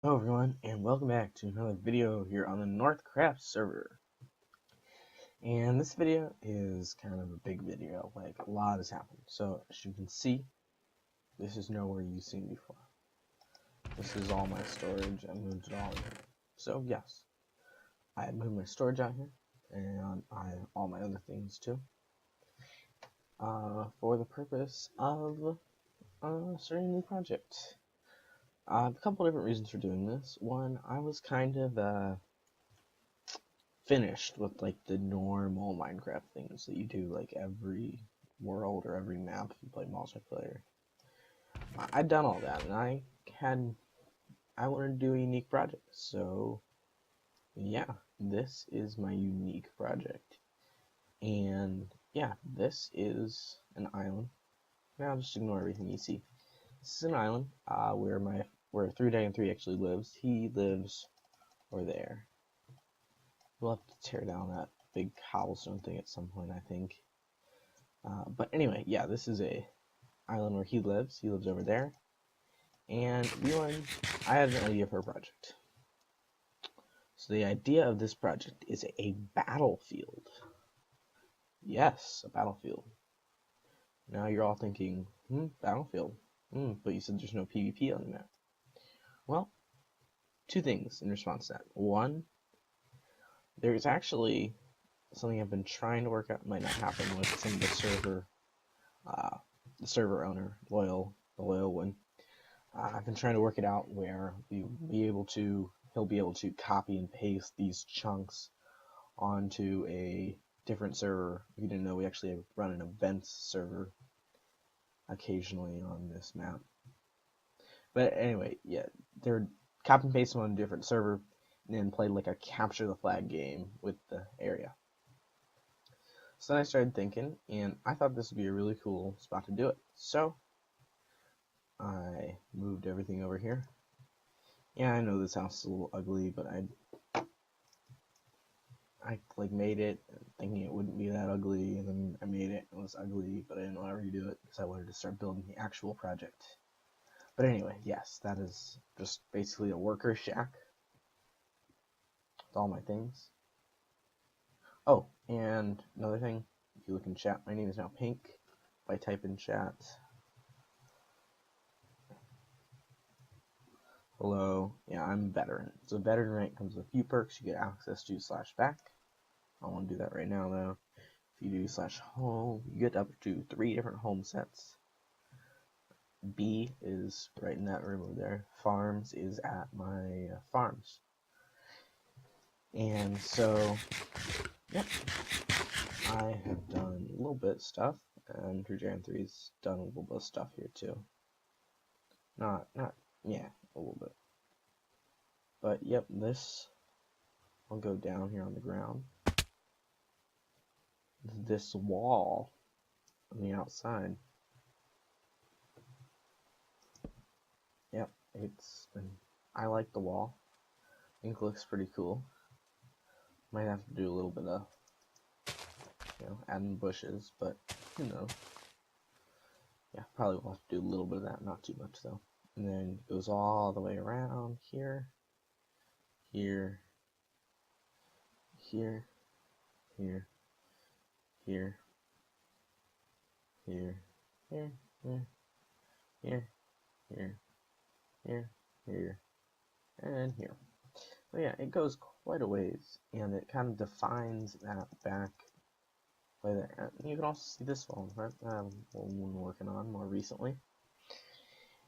Hello everyone, and welcome back to another video here on the Northcraft server. And this video is kind of a big video, like a lot has happened. So as you can see, this is nowhere you've seen before. This is all my storage. I moved it all in here. So yes, I moved my storage out here, and I have all my other things too, for the purpose of starting a new project. A couple different reasons for doing this. One, I was kind of finished with like the normal Minecraft things that you do like every world or every map if you play multiplayer. I'd done all that, and I wanted to do a unique project. So yeah, this is my unique project, and yeah, this is an island. Now just ignore everything you see. This is an island where 3day and 3 actually lives. He lives over there. We'll have to tear down that big cobblestone thing at some point, I think. But anyway, yeah, this is a island where he lives. He lives over there. And I had an idea for a project. So the idea of this project is a battlefield. Yes, a battlefield. Now you're all thinking, battlefield. But you said there's no PvP on the map. Well, two things in response to that. One, there's actually something I've been trying to work out. Might not happen with some of the server owner, the loyal one. I've been trying to work it out where he'll be able to copy and paste these chunks onto a different server. If you didn't know, we actually run an events server occasionally on this map. But anyway, yeah, they're copy and paste them on a different server, and then play like a capture the flag game with the area. So then I started thinking, and I thought this would be a really cool spot to do it. So I moved everything over here. Yeah, I know this house is a little ugly, but I like made it thinking it wouldn't be that ugly, and then I made it. It was ugly, but I didn't want to redo it because I wanted to start building the actual project. But anyway, yes, that is just basically a worker shack with all my things. Oh, and another thing, if you look in chat, my name is now Pink. If I type in chat, hello, yeah, I'm a veteran. So veteran rank comes with a few perks. You get access to /back. I don't want to do that right now though. If you do /home, you get up to 3 different home sets. B is right in that room over there. Farms is at my farms. And so, yep, I have done a little bit of stuff, and 3J3's done a little bit of stuff here too. Yeah, a little bit. But yep, I'll go down here on the ground. This wall on the outside. Yep, I like the wall. I think it looks pretty cool. Might have to do a little bit of, adding bushes, but who knows. Yeah, probably will have to do a little bit of that, not too much though. And then it goes all the way around here, here, here, here, here, here, here, here, here, here, here, here, and here. So yeah, it goes quite a ways, and it kind of defines that back way there. And you can also see this one, right? One working on more recently.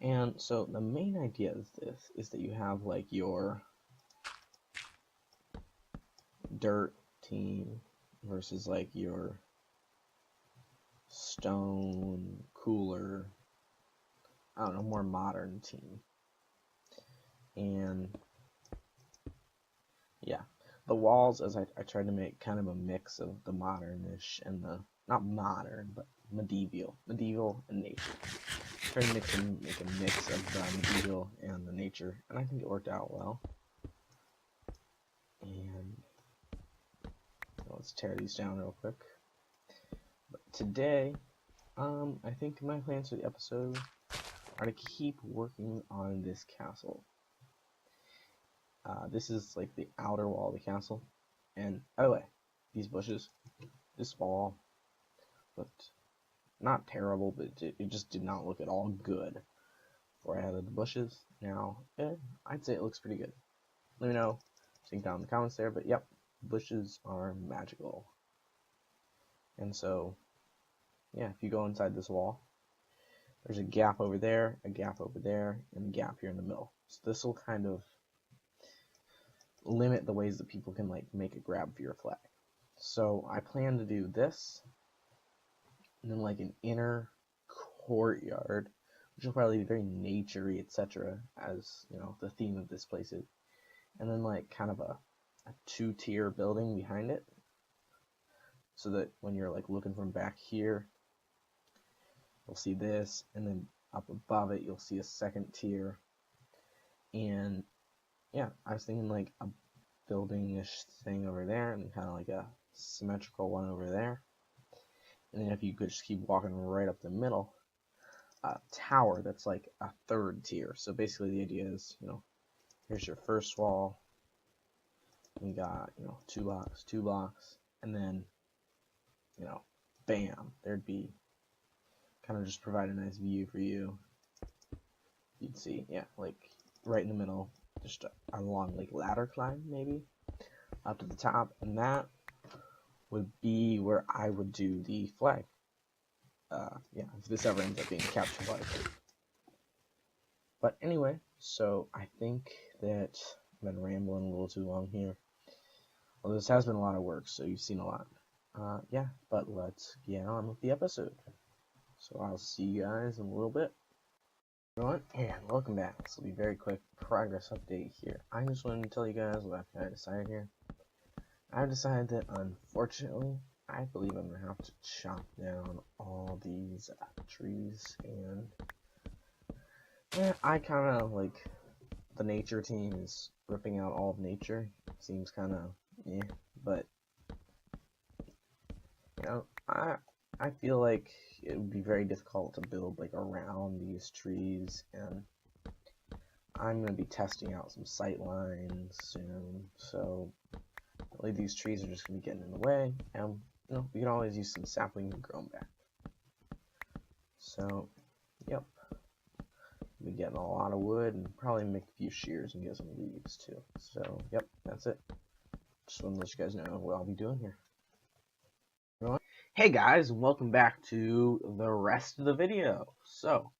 And so the main idea of this is that you have like your dirt team versus like your stone, cooler, I don't know, more modern team. And yeah, the walls, as I tried to make kind of a mix of the modernish and the, not modern, but medieval and nature. Trying to make a mix of the medieval and the nature, and I think it worked out well. And let's tear these down real quick. But today, I think my plans for the episode are to keep working on this castle. This is like the outer wall of the castle. And by the way, these bushes, this wall looked not terrible, but it just did not look at all good before I added the bushes. Now, I'd say it looks pretty good. Let me know, think down in the comments there, but yep, bushes are magical. And so, yeah, if you go inside this wall, there's a gap over there, a gap over there, and a gap here in the middle. So this will kind of limit the ways that people can like make a grab for your flag. So I plan to do this, and then like an inner courtyard, which will probably be very naturey, etc., as you know the theme of this place is, and then like kind of a two-tier building behind it, so that when you're like looking from back here, you'll see this, and then up above it you'll see a second tier. And yeah, I was thinking like a building-ish thing over there, and kind of like a symmetrical one over there. And then if you could just keep walking right up the middle, a tower that's like a third tier. So basically the idea is, you know, here's your first wall, you got, you know, two blocks, and then, you know, bam, there'd be kind of just provide a nice view for you. You'd see, yeah, like right in the middle, just a long like ladder climb maybe up to the top, and that would be where I would do the flag. Yeah, if this ever ends up being a capture flag. But anyway, so I think that I've been rambling a little too long here. Well, this has been a lot of work, so you've seen a lot. Yeah, but let's get on with the episode. So I'll see you guys in a little bit. Everyone, and welcome back. This will be a very quick progress update here. I just wanted to tell you guys what I decided here. I've decided that, unfortunately, I believe I'm going to have to chop down all these trees, and yeah, I kind of like the nature team is ripping out all of nature. Seems kind of, yeah, but, you know, I feel like it would be very difficult to build like around these trees, and I'm going to be testing out some sight lines soon, so really these trees are just going to be getting in the way, and you know, we can always use some saplings and grow them back. So, yep, we'll be getting a lot of wood and probably make a few shears and get some leaves too. So, yep, that's it. Just want to let you guys know what I'll be doing here. Hey guys, welcome back to the rest of the video. So,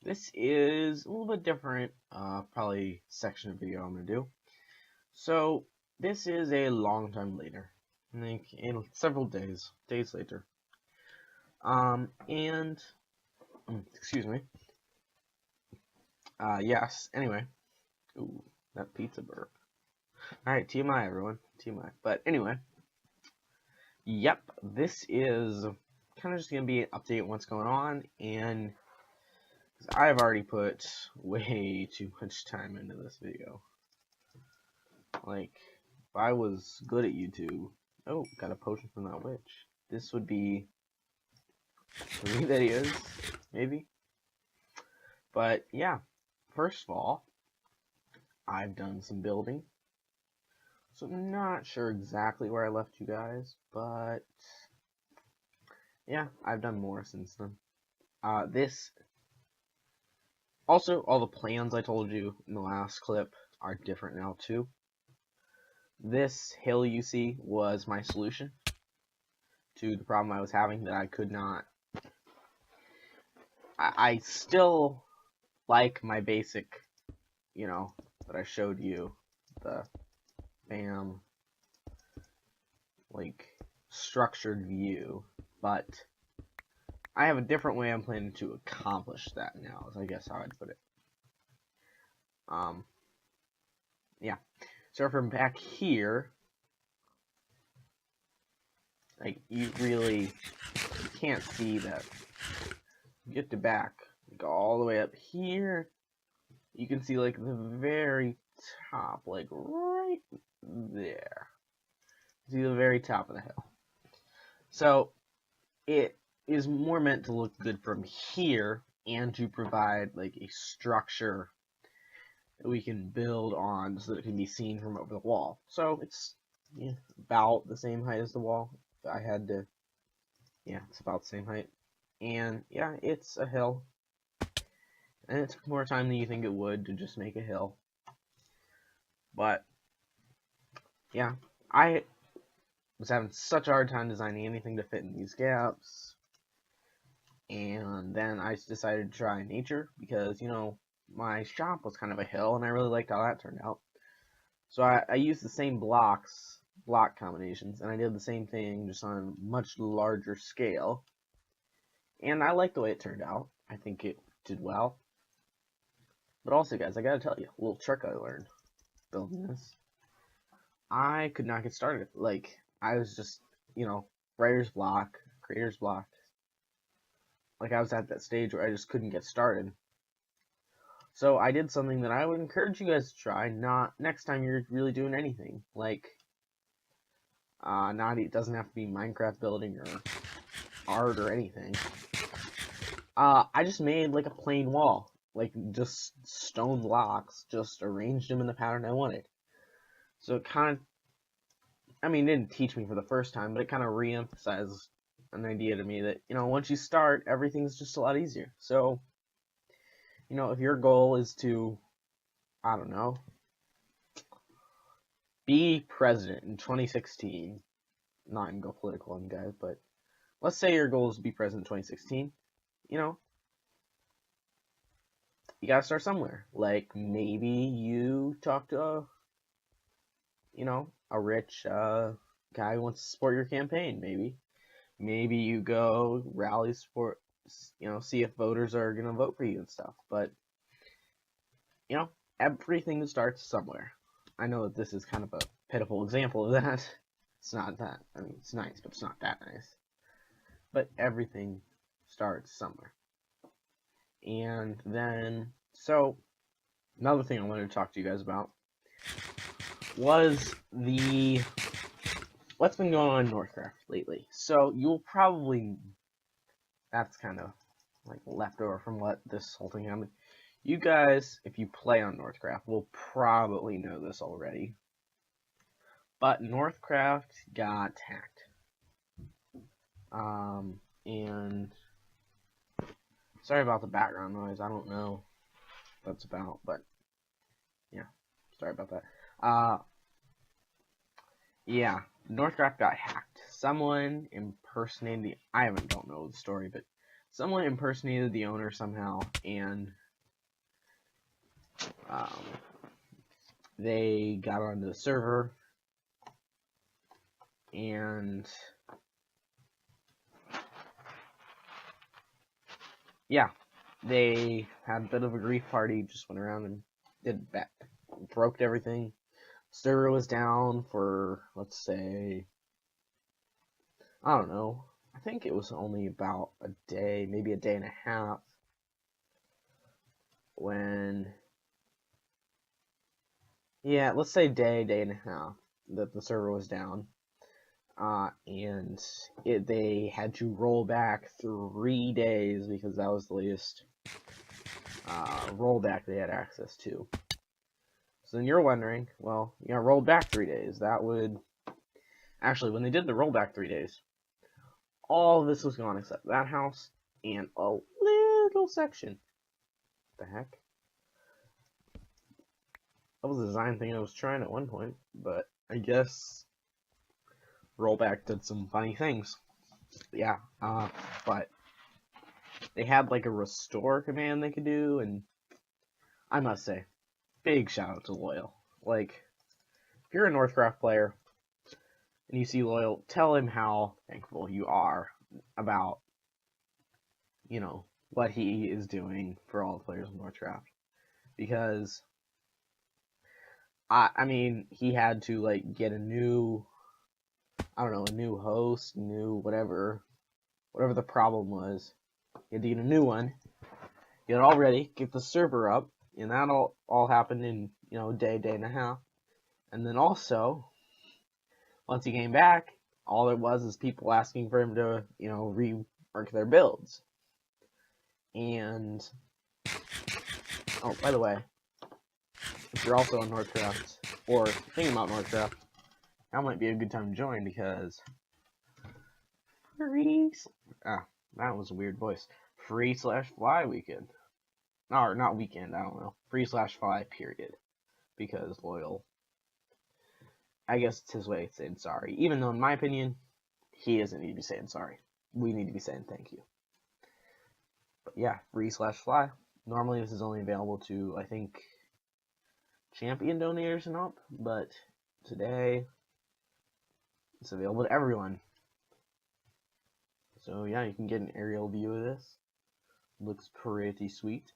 this is a little bit different, probably section of video I'm going to do. So, this is a long time later, I think in several days later. Excuse me. Yes, anyway. Ooh, that pizza burp. Alright, TMI everyone, TMI. But anyway, yep, this is kind of just going to be an update on what's going on, and I've already put way too much time into this video. Like, if I was good at YouTube, oh, got a potion from that witch. This would be 3 videos, maybe. But yeah, first of all, I've done some building. So I'm not sure exactly where I left you guys, but yeah, I've done more since then. Also, all the plans I told you in the last clip are different now too. This hill you see was my solution to the problem I was having that I could not. I still like my basic, you know, that I showed you, the bam, like structured view, but I have a different way I'm planning to accomplish that now, is I guess how I'd put it. Yeah. So from back here, like you really can't see that. You get to back, go all the way up here. You can see like the very top, like right there. See the very top of the hill. So it is more meant to look good from here and to provide like a structure that we can build on so that it can be seen from over the wall. So it's about the same height as the wall. I had to, it's about the same height. And yeah, it's a hill. And it took more time than you think it would to just make a hill. But yeah, I was having such a hard time designing anything to fit in these gaps. And then I decided to try nature because, my shop was kind of a hill and I really liked how that turned out. So I used the same block combinations, and I did the same thing just on a much larger scale. And I liked the way it turned out. I think it did well. But also, guys, I gotta tell you, a little trick I learned building this. I could not get started. Like, I was just, writer's block, creator's block. Like, I was at that stage where I just couldn't get started. So I did something that I would encourage you guys to try, not next time you're really doing anything. Like, it doesn't have to be Minecraft building or art or anything. I just made like a plain wall, like just stone blocks, just arranged them in the pattern I wanted. So it kind of, it didn't teach me for the first time, but it kind of re-emphasized an idea to me that, once you start, everything's just a lot easier. So, if your goal is to, I don't know, be president in 2016, not even go political on you guys, but let's say your goal is to be president in 2016, you gotta start somewhere. Like, maybe you talk to a rich guy who wants to support your campaign, maybe you go rally support, see if voters are gonna vote for you and stuff. But everything starts somewhere. I know that this is kind of a pitiful example of that. It's not that. It's nice, but it's not that nice. But everything starts somewhere. And then, so another thing I wanted to talk to you guys about was what's been going on in Northcraft lately. So you'll probably, that's kind of like leftover from what this whole thing happened. You guys, if you play on Northcraft, will probably know this already. But Northcraft got hacked. And sorry about the background noise. I don't know what that's about, but yeah, sorry about that. Yeah, Northcraft got hacked. Someone impersonated don't know the story, but someone impersonated the owner somehow, and they got onto the server, and yeah, they had a bit of a grief party, just went around and broke everything. Server was down for, let's say, I don't know, I think it was only about a day, maybe a day and a half, let's say day and a half that the server was down. And they had to roll back 3 days because that was the latest rollback they had access to. So then you're wondering, well, rolled back 3 days. That would actually, when they did the rollback 3 days, all of this was gone except that house and a little section. What the heck? That was a design thing I was trying at one point, but I guess rollback did some funny things. Yeah, but they had like a restore command they could do, and I must say, big shout out to Loyal. Like, if you're a Northcraft player and you see Loyal, tell him how thankful you are about, what he is doing for all the players in Northcraft. Because, he had to, like, get a new host, new whatever the problem was. He had to get a new one, get it all ready, get the server up, and that all happened in, a day and a half. And then also, once he came back, all it was is people asking for him to, rework their builds. And, oh, by the way, if you're also on Northcraft, or thinking about Northcraft, that might be a good time to join, because that was a weird voice. Free/fly weekend. Or not weekend, I don't know. Free/fly period. Because Loyal, I guess it's his way of saying sorry. Even though, in my opinion, he doesn't need to be saying sorry. We need to be saying thank you. But yeah, free/fly. Normally this is only available to, I think, champion donators and up, but today it's available to everyone. So yeah, you can get an aerial view of this. Looks pretty sweet.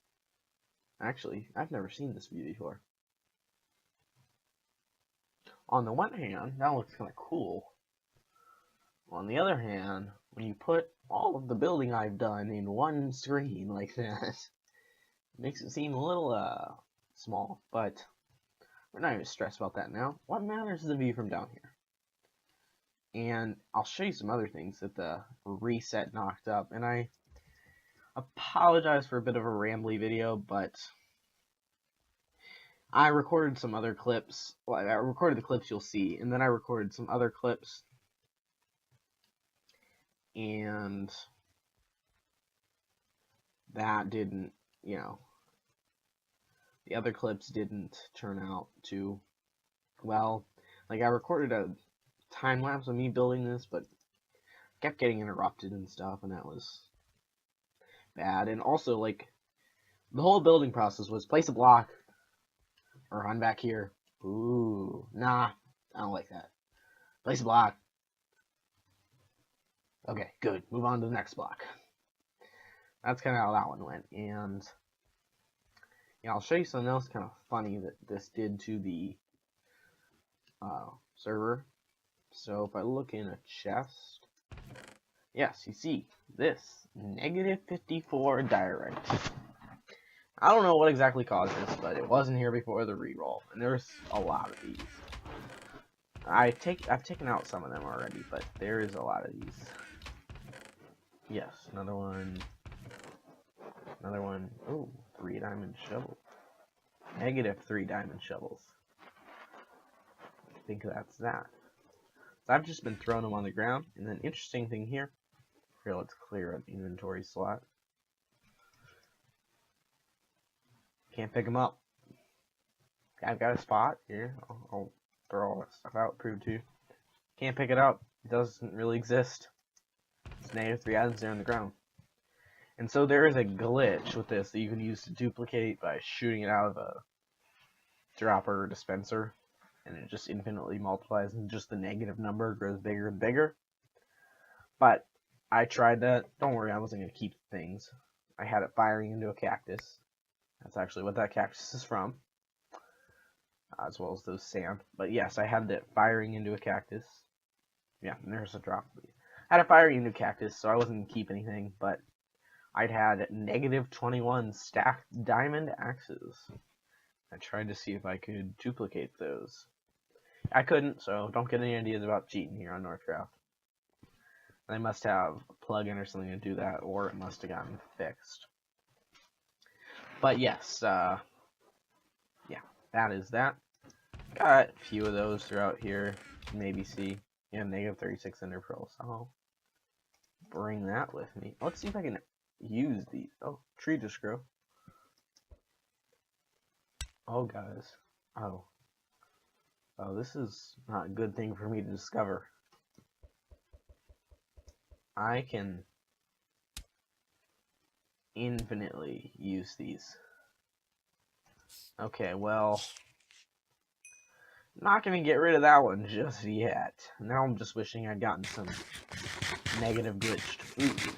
Actually, I've never seen this view before. On the one hand, that looks kind of cool. On the other hand, when you put all of the building I've done in one screen like that, it makes it seem a little small, but we're not even stressed about that now. What matters is the view from down here. And I'll show you some other things that the reset knocked up, and I apologize for a bit of a rambly video, but I recorded some other clips. Well, I recorded the clips you'll see, and then I recorded some other clips, and that didn't, the other clips didn't turn out too well. Like, I recorded a time lapse of me building this, but kept getting interrupted and stuff, and that was bad. And also, like, the whole building process was place a block, or run back here. Ooh, nah, I don't like that. Place a block. Okay, good. Move on to the next block. That's kind of how that one went. And yeah, I'll show you something else kind of funny that this did to the server. So if I look in a chest, yes, you see this -54 direct. I don't know what exactly caused this, but it wasn't here before the reroll, and there's a lot of these. I've taken out some of them already, but there is a lot of these. Yes, another one. Another one. Oh, 3 diamond shovel. -3 diamond shovels. I think that's that. So I've just been throwing them on the ground. And then interesting thing here. Here, let's clear an inventory slot. Can't pick them up. I've got a spot here. I'll throw all that stuff out, prove to you. Can't pick it up. It doesn't really exist. It's -3 items there on the ground. And so there is a glitch with this that you can use to duplicate by shooting it out of a dropper or dispenser, and it just infinitely multiplies, and just the negative number grows bigger and bigger. But I tried that. Don't worry, I wasn't going to keep things. I had it firing into a cactus. That's actually what that cactus is from, as well as those sand. But yes, I had it firing into a cactus. Yeah, and there's a drop. I had it firing into a cactus, so I wasn't going to keep anything, but I'd had -21 stacked diamond axes. I tried to see if I could duplicate those. I couldn't, so don't get any ideas about cheating here on Northcraft. I must have a plugin or something to do that, or it must have gotten fixed. But yes, yeah, that is that. Got a few of those throughout here. Maybe see. Yeah, -36 ender pearls. I'll bring that with me. Let's see if I can use these. Oh, tree just grew. Oh, guys. Oh, this is not a good thing for me to discover. I can infinitely use these. Okay, well, not gonna get rid of that one just yet. Now I'm just wishing I'd gotten some negative glitched food.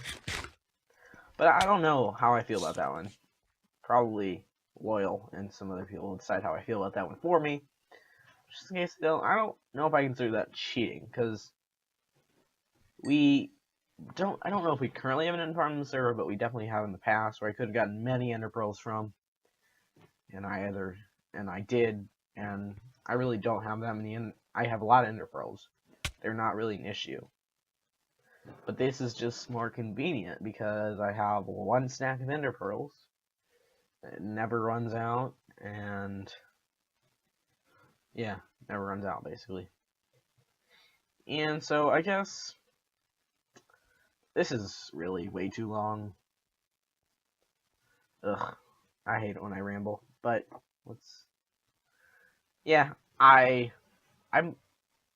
But I don't know how I feel about that one. Probably Loyal and some other people will decide how I feel about that one for me. Just in case I don't know if I consider that cheating, because I don't know if we currently have an end farm in the server, but we definitely have in the past, where I could have gotten many ender pearls from, and I did, and I really don't have that many. I have a lot of ender pearls. They're not really an issue. But this is just more convenient because I have 1 stack of ender pearls. It never runs out, and yeah, never runs out, basically. And so I guess this is really way too long. Ugh, I hate it when I ramble. But let's. Yeah, I'm.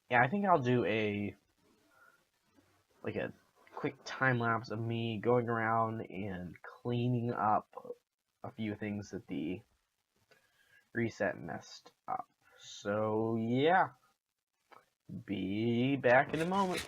Yeah, I think I'll do a quick time lapse of me going around and cleaning up a few things that the reset messed up. So yeah, be back in a moment.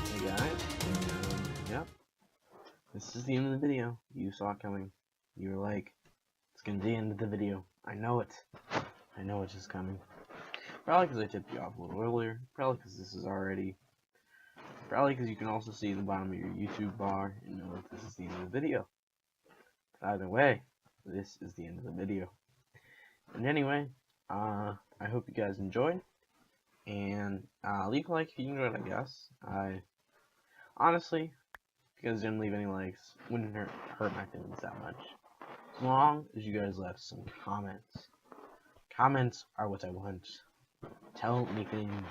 Hey guys, yep, this is the end of the video. You saw it coming. You were like, it's gonna be the end of the video. I know it. I know it's just coming. Probably because I tipped you off a little earlier. Probably because this is already. Probably because you can also see the bottom of your YouTube bar and know that this is the end of the video. But either way, this is the end of the video. And anyway, I hope you guys enjoyed. And leave a like if you enjoyed, I guess. Honestly, if you guys didn't leave any likes, wouldn't hurt my feelings that much. As long as you guys left some comments. Comments are what I want. Tell me things.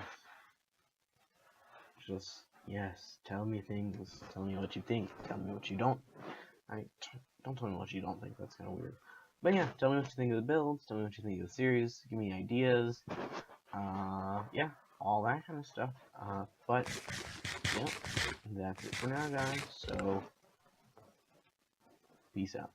Just, yes, tell me things. Tell me what you think. Tell me what you don't. Don't tell me what you don't think. That's kind of weird. But yeah, tell me what you think of the builds. Tell me what you think of the series. Give me ideas. Yeah, all that kind of stuff. But, yeah, that's it for now, guys. So, peace out.